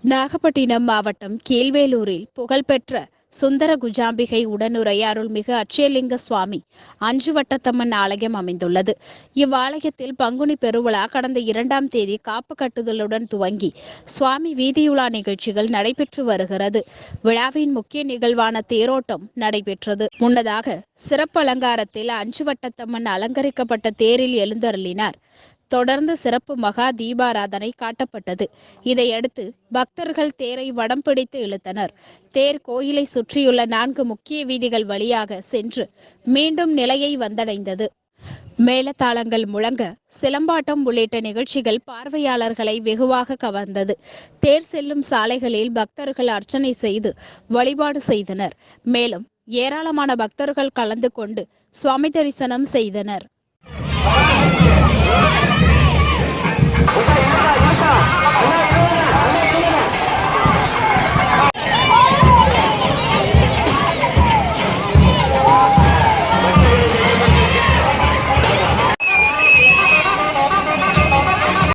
நாகப்பட்டினம் மாவட்டம் கீழ்வேலூரில் புகழ்பெற்ற சுந்தர குஜாம்பிகை உடனுரை அருள்மிகு அட்சயலிங்க சுவாமி அஞ்சுவட்டத்தம்மன் ஆலயம் அமைந்துள்ளது. இவ்வாலயத்தில் பங்குனி பெருவிழா கடந்த 2ஆம் தேதி காப்பு கட்டுதலுடன் துவங்கி சுவாமி வீதியுலா நிகழ்ச்சிகள் நடைபெற்று வருகிறது. விழாவின் முக்கிய நிகழ்வான தேரோட்டம் நடைபெற்றது. முன்னதாக சிறப்பு அலங்காரத்தில் அஞ்சுவட்டத்தம்மன் அலங்கரிக்கப்பட்ட தேரில் எழுந்தருளினார். தொடர்ந்து சிறப்பு மகா தீபாராதனை காட்டப்பட்டது. இதையடுத்து பக்தர்கள் தேரை வடம் பிடித்து இழுத்தனர். தேர் கோயிலை சுற்றியுள்ள 4 முக்கிய வீதிகள் வழியாக சென்று மீண்டும் நிலையை வந்தடைந்தது. மேளதாளங்கள் முழங்க சிலம்பாட்டம் உள்ளிட்ட நிகழ்ச்சிகள் பார்வையாளர்களை வெகுவாக கவர்ந்தது. தேர் செல்லும் சாலைகளில் பக்தர்கள் அர்ச்சனை செய்து வழிபாடு செய்தனர். மேலும் ஏராளமான பக்தர்கள் கலந்து கொண்டு சுவாமி தரிசனம் செய்தனர்.